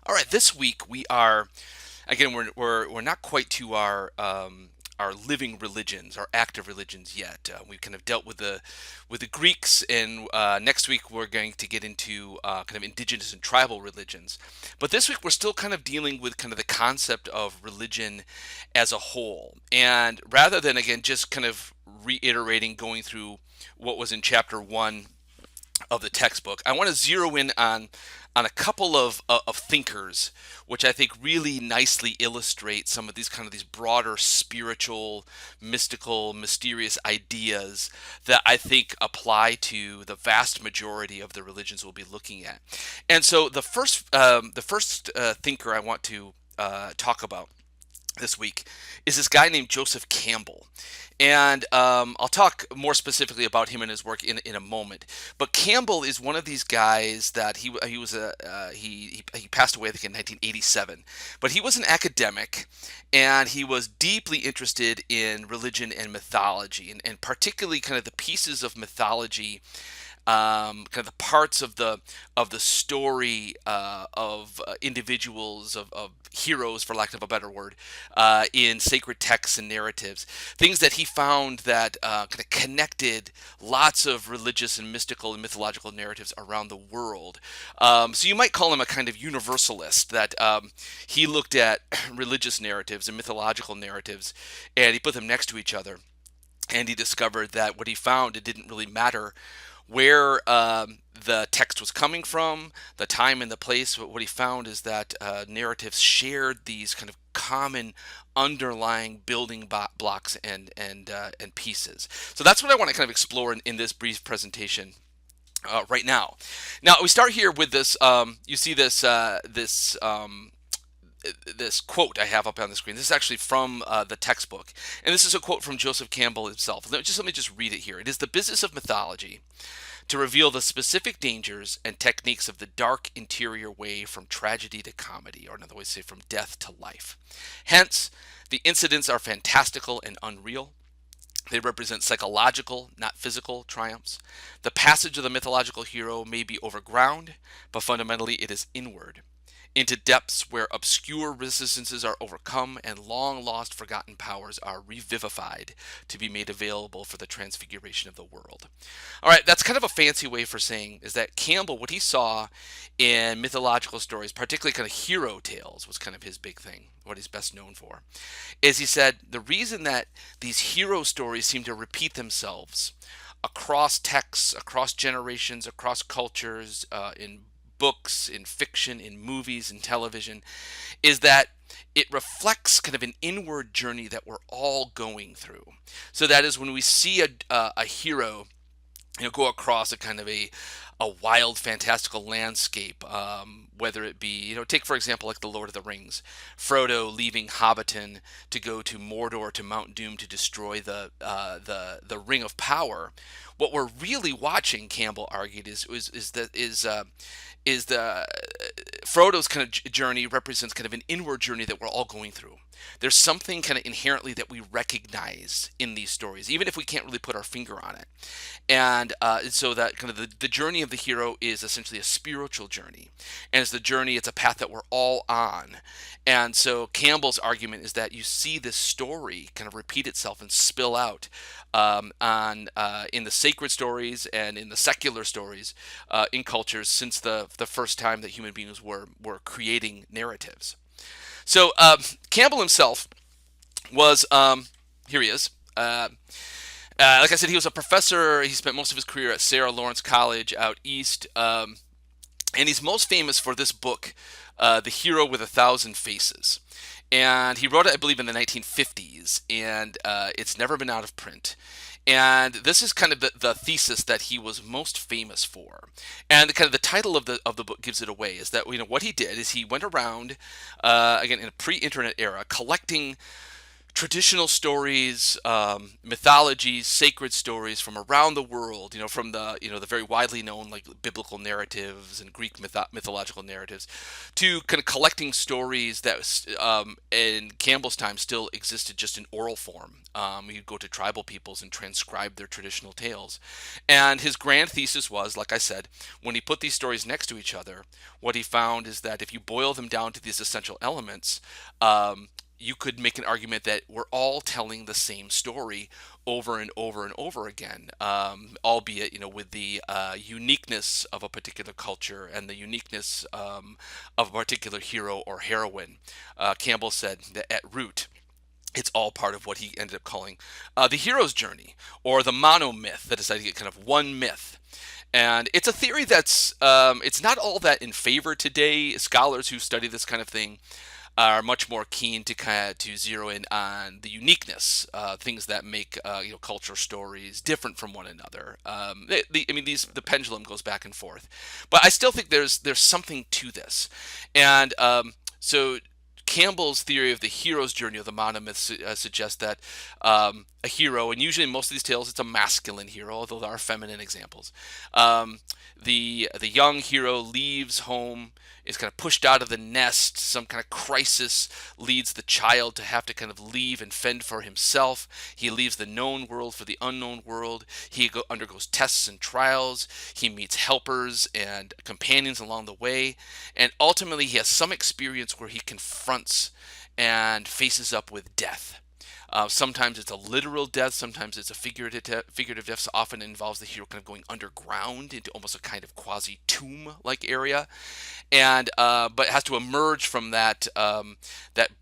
All right, this week we are again we're not quite to our living religions, our active religions yet. We've kind of dealt with the Greeks, and next week we're going to get into kind of indigenous and tribal religions. But this week we're still kind of dealing with kind of the concept of religion as a whole, and rather than again just kind of reiterating going through what was in chapter one of the textbook, I want to zero in on a couple of thinkers, which I think really nicely illustrate some of these broader spiritual, mystical, mysterious ideas that I think apply to the vast majority of the religions we'll be looking at. And so the first thinker I want to talk about this week is this guy named Joseph Campbell. And I'll talk more specifically about him and his work in a moment. But Campbell is one of these guys that he passed away I think in 1987. But he was an academic, and he was deeply interested in religion and mythology, and particularly kind of the pieces of mythology, kind of the parts of the story of individuals, of heroes, for lack of a better word, in sacred texts and narratives, things that he found that kind of connected lots of religious and mystical and mythological narratives around the world. So you might call him a kind of universalist, that he looked at religious narratives and mythological narratives, and he put them next to each other, and he discovered that what he found, it didn't really matter where the text was coming from, the time and the place. But what he found is that narratives shared these kind of common underlying building blocks and pieces. So that's what I want to kind of explore in this brief presentation. Right now, we start here with this. You see this quote I have up on the screen. This is actually from the textbook, and this is a quote from Joseph Campbell himself. Let me just read it here. It is the business of mythology to reveal the specific dangers and techniques of the dark interior way from tragedy to comedy, or another way to say from death to life. Hence, the incidents are fantastical and unreal. They represent psychological, not physical, triumphs. The passage of the mythological hero may be over ground, but fundamentally it is inward, into depths where obscure resistances are overcome and long lost forgotten powers are revivified to be made available for the transfiguration of the world. All right, that's kind of a fancy way for saying is that Campbell, what he saw in mythological stories, particularly kind of hero tales, was kind of his big thing, what he's best known for, is he said the reason that these hero stories seem to repeat themselves across texts, across generations, across cultures, in books, in fiction, in movies, in television, is that it reflects kind of an inward journey that we're all going through. So that is when we see a hero, go across a kind of a wild, fantastical landscape, whether it be, take for example like the Lord of the Rings, Frodo leaving Hobbiton to go to Mordor, to Mount Doom, to destroy the Ring of Power. What we're really watching, Campbell argued, is the Frodo's kind of journey represents kind of an inward journey that we're all going through. There's something kind of inherently that we recognize in these stories, even if we can't really put our finger on it. And so that kind of the journey of the hero is essentially a spiritual journey. And it's the journey, it's a path that we're all on. And so Campbell's argument is that you see this story kind of repeat itself and spill out in the sacred stories and in the secular stories in cultures since the first time that human beings were creating narratives. So Campbell himself was here he is. Like I said, he was a professor. He spent most of his career at Sarah Lawrence College out east, and he's most famous for this book, The Hero with a Thousand Faces. And he wrote it, I believe, in the 1950s, and it's never been out of print. And this is kind of the thesis that he was most famous for. And kind of the title of the book gives it away, is that what he did is he went around, again, in a pre-internet era, collecting traditional stories, mythologies, sacred stories from around the world. From the very widely known like biblical narratives and Greek mythological narratives, to kind of collecting stories that in Campbell's time still existed just in oral form. You'd go to tribal peoples and transcribe their traditional tales. And his grand thesis was, like I said, when he put these stories next to each other, what he found is that if you boil them down to these essential elements, you could make an argument that we're all telling the same story over and over and over again, albeit with the uniqueness of a particular culture and the uniqueness of a particular hero or heroine. Campbell said that at root, it's all part of what he ended up calling the hero's journey, or the monomyth, that is, I get kind of one myth. And it's a theory that's it's not all that in favor today. Scholars who study this kind of thing are much more keen to kind of to zero in on the uniqueness, things that make culture stories different from one another. The pendulum goes back and forth, but I still think there's something to this, and so Campbell's theory of the hero's journey of the monomyth suggests that a hero, and usually in most of these tales it's a masculine hero, although there are feminine examples. The young hero leaves home, is kind of pushed out of the nest. Some kind of crisis leads the child to have to kind of leave and fend for himself. He leaves the known world for the unknown world. He undergoes tests and trials. He meets helpers and companions along the way. And ultimately, he has some experience where he confronts and faces up with death. Sometimes it's a literal death, sometimes it's a figurative death. So often it involves the hero kind of going underground into almost a kind of quasi tomb-like area, and but has to emerge from that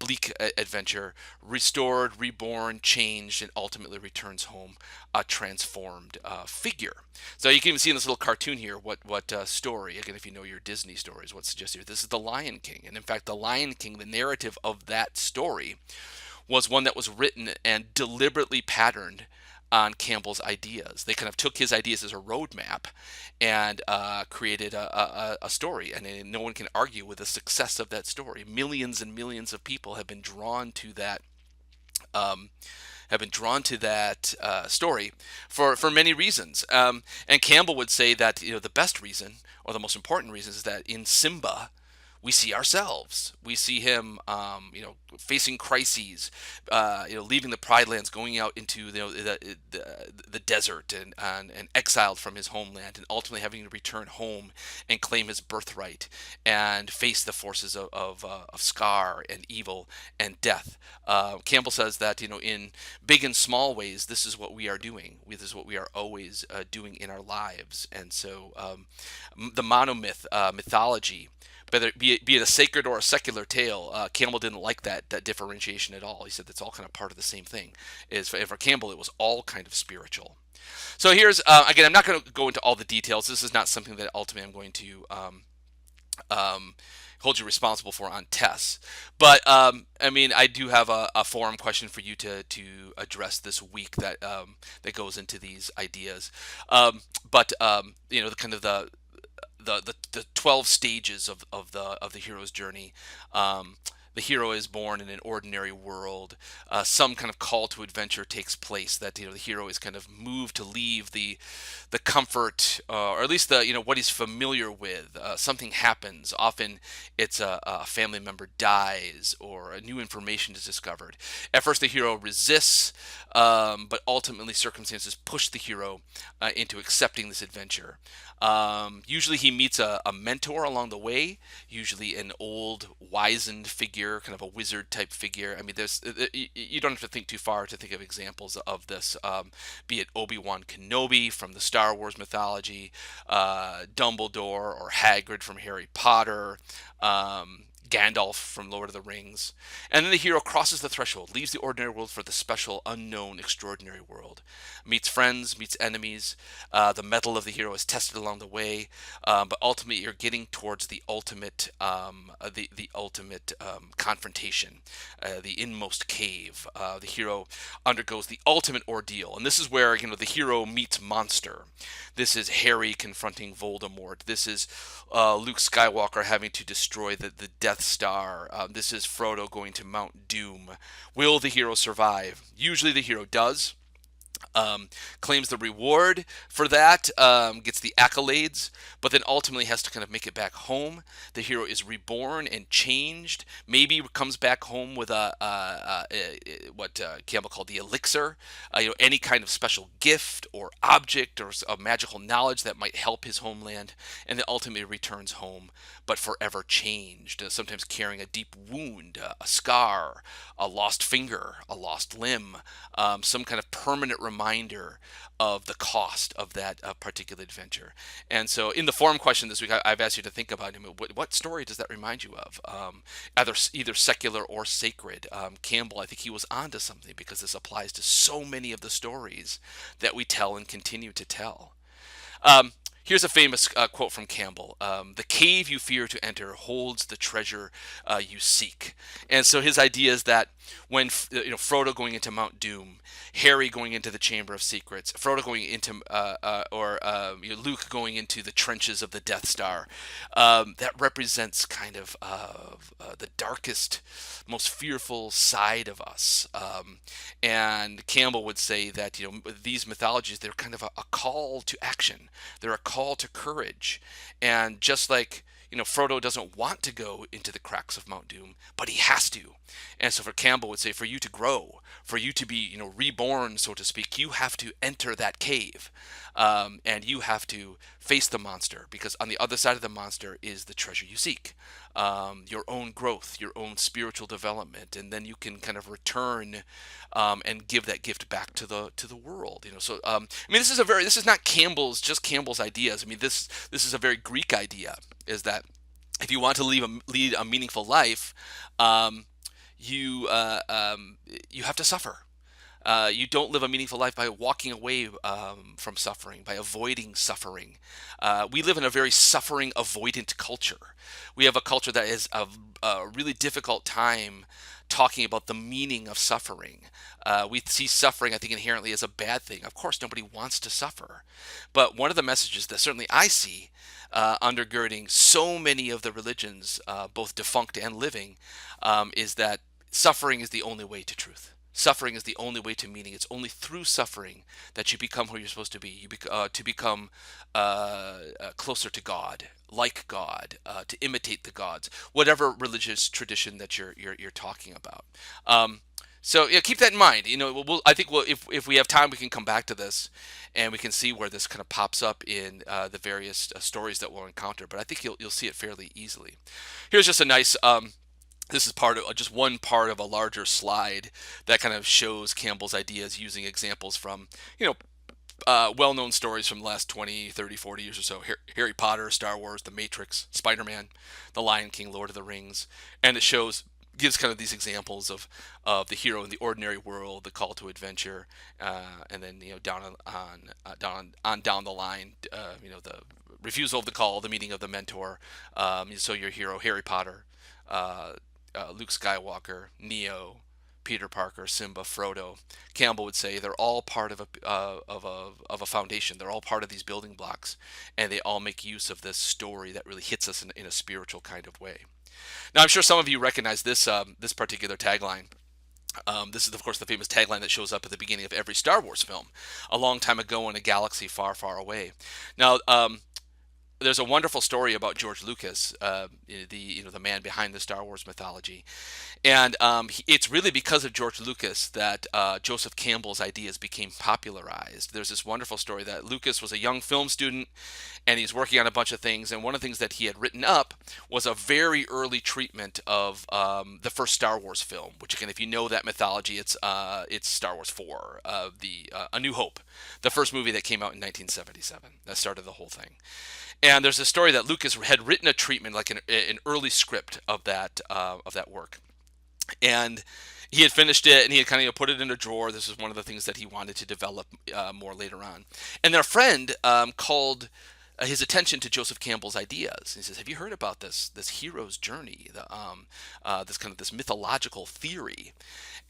bleak adventure, restored, reborn, changed, and ultimately returns home a transformed figure. So you can even see in this little cartoon here what story, again, if you know your Disney stories, what's suggested here. This is the Lion King, and in fact, the Lion King, the narrative of that story, was one that was written and deliberately patterned on Campbell's ideas. They kind of took his ideas as a roadmap and created a story, and no one can argue with the success of that story. Millions and millions of people have been drawn to that. Story for many reasons, and Campbell would say that the best reason, or the most important reason, is that in Simba we see ourselves. We see him, facing crises, leaving the Pride Lands, going out into the desert, and exiled from his homeland, and ultimately having to return home and claim his birthright and face the forces of Scar and evil and death. Campbell says that in big and small ways, this is what we are doing. This is what we are always doing in our lives, and so the monomyth mythology, whether be it a sacred or a secular tale, Campbell didn't like that differentiation at all. He said that's all kind of part of the same thing. For Campbell, it was all kind of spiritual. So here's again, I'm not going to go into all the details. This is not something that ultimately I'm going to hold you responsible for on tests. But I do have a forum question for you to address this week that goes into these ideas. The kind of the 12 stages of the hero's journey. The hero is born in an ordinary world. Some kind of call to adventure takes place. That the hero is kind of moved to leave the comfort, or at least the what he's familiar with. Something happens. Often it's a family member dies, or a new information is discovered. At first, the hero resists, but ultimately circumstances push the hero into accepting this adventure. Usually he meets a mentor along the way, usually an old wizened figure, kind of a wizard type figure. You don't have to think too far to think of examples of this, be it Obi-Wan Kenobi from the Star Wars mythology, Dumbledore or Hagrid from Harry Potter, Gandalf from Lord of the Rings. And then the hero crosses the threshold, leaves the ordinary world for the special, unknown, extraordinary world. Meets friends, meets enemies. The mettle of the hero is tested along the way, but ultimately you're getting towards the ultimate, confrontation, the inmost cave. The hero undergoes the ultimate ordeal, and this is where the hero meets monster. This is Harry confronting Voldemort. This is Luke Skywalker having to destroy the Death Death Star. This is Frodo going to Mount Doom. Will the hero survive? Usually the hero does. Claims the reward for that, gets the accolades, but then ultimately has to kind of make it back home. The hero is reborn and changed. Maybe comes back home with what Campbell called the elixir, any kind of special gift or object or a magical knowledge that might help his homeland, and then ultimately returns home, but forever changed. Sometimes carrying a deep wound, a scar, a lost finger, a lost limb, some kind of permanent reminder of the cost of that particular adventure. And so, in the forum question this week, I've asked you to think about what story does that remind you of? Either secular or sacred. Campbell, I think he was onto something because this applies to so many of the stories that we tell and continue to tell. Here's a famous quote from Campbell. The cave you fear to enter holds the treasure you seek. And so his idea is that when Frodo going into Mount Doom, Harry going into the Chamber of Secrets, Frodo going into Luke going into the trenches of the Death Star, that represents kind of the darkest, most fearful side of us. And Campbell would say that these mythologies, they're kind of a call to action. They're a call to courage. And just like Frodo doesn't want to go into the cracks of Mount Doom, but he has to. And so for Campbell would say, for you to grow, for you to be, reborn, so to speak, you have to enter that cave, and you have to face the monster, because on the other side of the monster is the treasure you seek, your own growth, your own spiritual development, and then you can kind of return and give that gift back to the world. So this is not just Campbell's ideas. This is a very Greek idea. Is that if you want to lead a meaningful life, you have to suffer. You don't live a meaningful life by walking away from suffering, by avoiding suffering. We live in a very suffering-avoidant culture. We have a culture that is a really difficult time talking about the meaning of suffering. We see suffering, I think, inherently as a bad thing. Of course, nobody wants to suffer. But one of the messages that certainly I see undergirding so many of the religions, both defunct and living, is that suffering is the only way to truth. Suffering is the only way to meaning. It's only through suffering that you become who you're supposed to be. To become closer to God, like God, to imitate the gods, whatever religious tradition that you're talking about. So keep that in mind. I think if we have time, we can come back to this, and we can see where this kind of pops up in the various stories that we'll encounter. But I think you'll see it fairly easily. Here's just a nice. This is just one part of a larger slide that kind of shows Campbell's ideas using examples from, well-known stories from the last 20, 30, 40 years or so. Harry Potter, Star Wars, The Matrix, Spider-Man, The Lion King, Lord of the Rings. And it gives kind of these examples of the hero in the ordinary world, the call to adventure, and then down the line, the refusal of the call, the meeting of the mentor. So your hero, Harry Potter, Luke Skywalker, Neo, Peter Parker, Simba, Frodo. Campbell would say they're all part of a foundation. They're all part of these building blocks, and they all make use of this story that really hits us in a spiritual kind of way. Now, I'm sure some of you recognize this particular tagline. This is, of course, the famous tagline that shows up at the beginning of every Star Wars film, a long time ago in a galaxy far, far away. Now, there's a wonderful story about George Lucas, the man behind the Star Wars mythology, and it's really because of George Lucas that Joseph Campbell's ideas became popularized. There's this wonderful story that Lucas was a young film student, and he's working on a bunch of things, and one of the things that he had written up was a very early treatment of the first Star Wars film, which, again, if you know that mythology, it's Star Wars 4, A New Hope, the first movie that came out in 1977. That started the whole thing. And there's a story that Lucas had written a treatment, like an early script of that work, and he had finished it, and he had kind of put it in a drawer. This was one of the things that he wanted to develop more later on. And then a friend called his attention to Joseph Campbell's ideas. He says, "Have you heard about this hero's journey? This mythological theory?"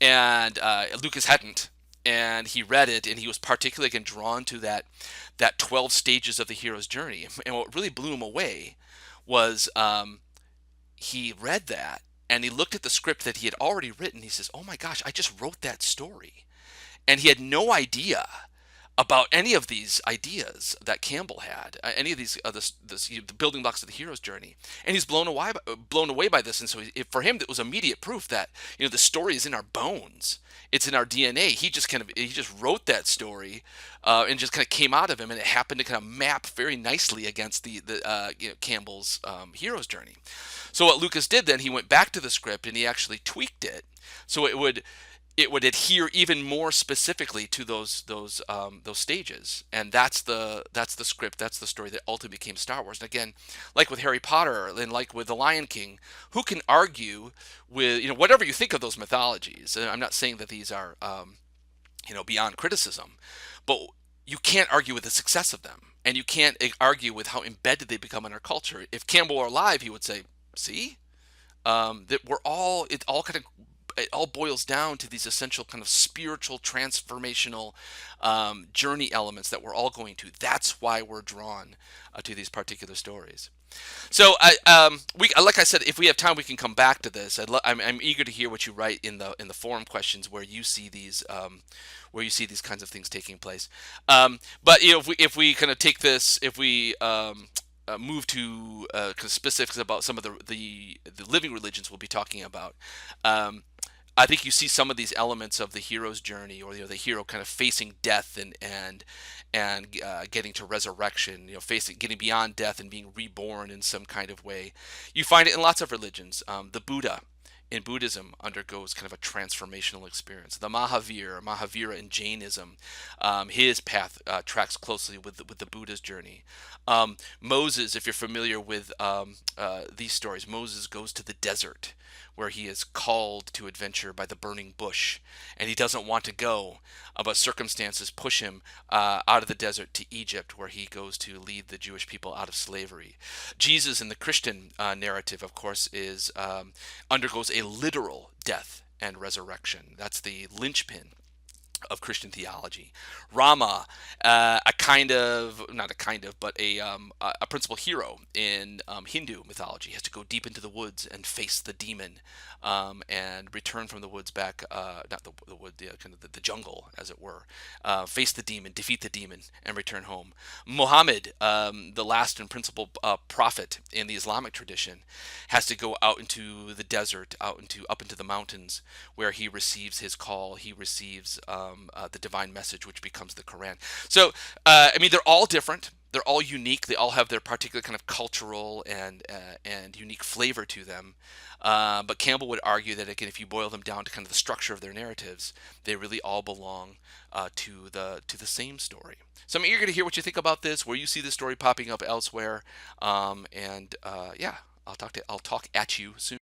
And Lucas hadn't. And he read it, and he was particularly, again, drawn to that 12 stages of the hero's journey. And what really blew him away was he read that and he looked at the script that he had already written. He says, "Oh my gosh, I just wrote that story." And he had no idea about any of these ideas that Campbell had, any of these the building blocks of the hero's journey, and he's blown away by this. And so for him, it was immediate proof that the story is in our bones, it's in our DNA. He just wrote that story, and just kind of came out of him, and it happened to kind of map very nicely against the Campbell's hero's journey. So what Lucas did then, he went back to the script and he actually tweaked it so it would adhere even more specifically to those stages, and that's the script, that's the story that ultimately became Star Wars. And again, like with Harry Potter and like with The Lion King, who can argue with whatever you think of those mythologies? And I'm not saying that these are beyond criticism, but you can't argue with the success of them, and you can't argue with how embedded they become in our culture. If Campbell were alive, he would say, "See, that it all boils down to these essential kind of spiritual transformational journey elements that we're all going to. That's why we're drawn to these particular stories." So like I said, if we have time, we can come back to this. I'm eager to hear what you write in the forum questions where you see these kinds of things taking place. But if we kind of take this, if we move to kind of specifics about some of the living religions we'll be talking about. I think you see some of these elements of the hero's journey, or the hero kind of facing death and getting to resurrection, getting beyond death and being reborn in some kind of way. You find it in lots of religions. The Buddha in Buddhism undergoes kind of a transformational experience. The Mahavira in Jainism, his path tracks closely with the Buddha's journey. Moses, if you're familiar with these stories, Moses goes to the desert where he is called to adventure by the burning bush, and he doesn't want to go, but circumstances push him out of the desert to Egypt, where he goes to lead the Jewish people out of slavery. Jesus in the Christian narrative, of course, undergoes a literal death and resurrection. That's the linchpin of Christian theology. Rama, but a principal hero in Hindu mythology, has to go deep into the woods and face the demon, and return from the woods back, not the wood, kind of the jungle, as it were, face the demon, defeat the demon, and return home. Muhammad, the last and principal prophet in the Islamic tradition, has to go out into the desert, up into the mountains, where he receives his call. He receives the divine message, which becomes the Quran. So, they're all different. They're all unique. They all have their particular kind of cultural and unique flavor to them. But Campbell would argue that, again, if you boil them down to kind of the structure of their narratives, they really all belong to the same story. So I'm eager to hear what you think about this, where you see this story popping up elsewhere, and yeah, I'll talk at you soon.